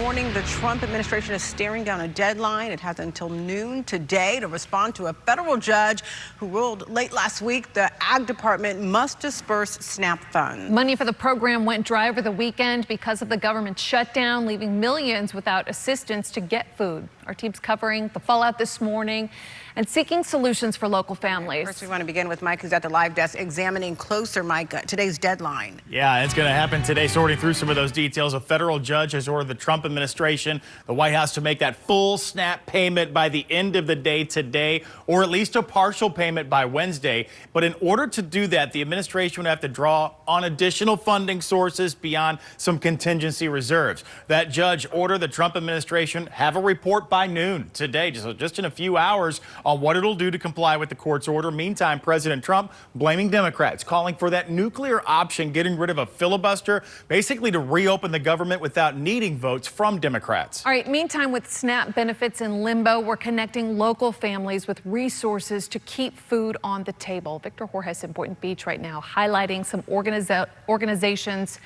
morning. The Trump administration is staring down a deadline. It has until noon today to respond to a federal judge who ruled late last week the Ag Department must disperse SNAP funds. Money for the program went dry over the weekend because of the government shutdown, leaving millions without assistance to get food. Our team's covering the fallout this morning and seeking solutions for local families. First, we want to begin with Mike, who's at the live desk, examining closer, Mike, today's deadline. Yeah, it's going to happen today. Sorting through some of those details, a federal judge has ordered the Trump administration, the White House, to make that full SNAP payment by the end of the day today, or at least a partial payment by Wednesday. But in order to do that, the administration would have to draw on additional funding sources beyond some contingency reserves. That judge ordered the Trump administration have a report by noon today, just in a few hours, on what it'll do to comply with the court's order. Meantime, President Trump blaming Democrats, calling for that nuclear option, getting rid of a filibuster, basically to reopen the government without needing votes from Democrats. All right, meantime, with SNAP benefits in limbo, we're connecting local families with resources to keep food on the table. Victor Jorges in Boynton Beach right now, highlighting some organizations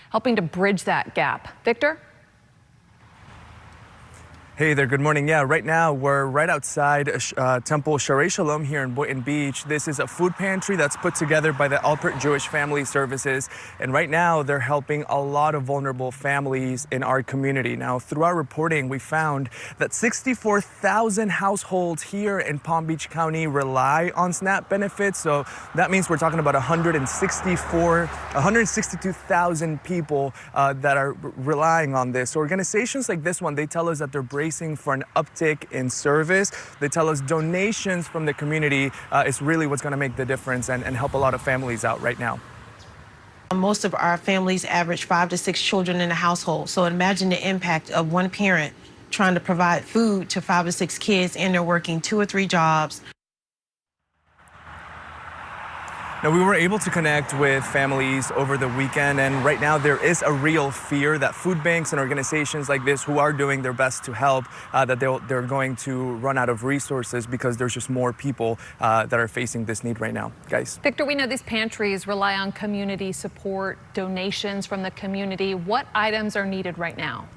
helping to bridge that gap. Victor? Hey there, good morning. Yeah, right now we're right outside Temple Sharei Shalom here in Boynton Beach. This is a food pantry that's put together by the Alpert Jewish Family Services. And right now they're helping a lot of vulnerable families in our community. Now, through our reporting, we found that 64,000 households here in Palm Beach County rely on SNAP benefits. So that means we're talking about 162,000 people that are relying on this. So organizations like this one, they tell us that they're bracing for an uptick in service. They tell us donations from the community is really what's going to make the difference and help a lot of families out right now. Most of our families average 5 to 6 children in a household. So imagine the impact of one parent trying to provide food to 5 or 6 kids, and they're working 2 or 3 jobs. Now, we were able to connect with families over the weekend, and right now there is a real fear that food banks and organizations like this, who are doing their best to help, that they're going to run out of resources because there's just more people that are facing this need right now. Guys. Victor, we know these pantries rely on community support, donations from the community. What items are needed right now?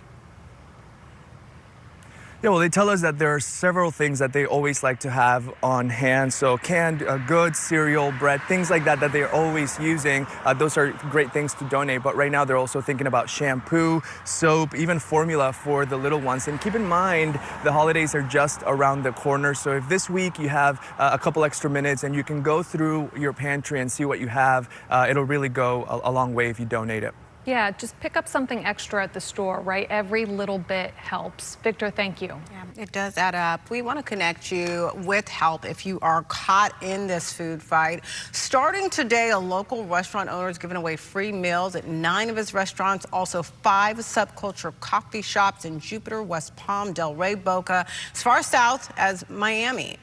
Yeah, well, they tell us that there are several things that they always like to have on hand. So canned goods, cereal, bread, things like that they're always using. Those are great things to donate. But right now they're also thinking about shampoo, soap, even formula for the little ones. And keep in mind, the holidays are just around the corner. So if this week you have a couple extra minutes and you can go through your pantry and see what you have, it'll really go a long way if you donate it. Yeah, just pick up something extra at the store, right? Every little bit helps. Victor, thank you. Yeah, it does add up. We want to connect you with help if you are caught in this food fight. Starting today, a local restaurant owner is giving away free meals at 9 of his restaurants, also 5 subculture coffee shops in Jupiter, West Palm, Delray, Boca, as far south as Miami.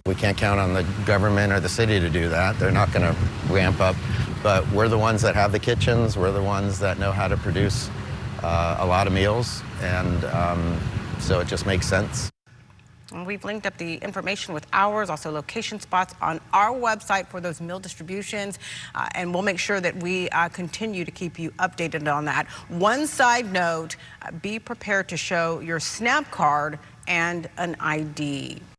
We can't count on the government or the city to do that. They're not going to ramp up. But we're the ones that have the kitchens. We're the ones that know how to produce a lot of meals. And so it just makes sense. And we've linked up the information with hours, also location spots on our website for those meal distributions. And we'll make sure that we continue to keep you updated on that. One side note, be prepared to show your SNAP card and an ID.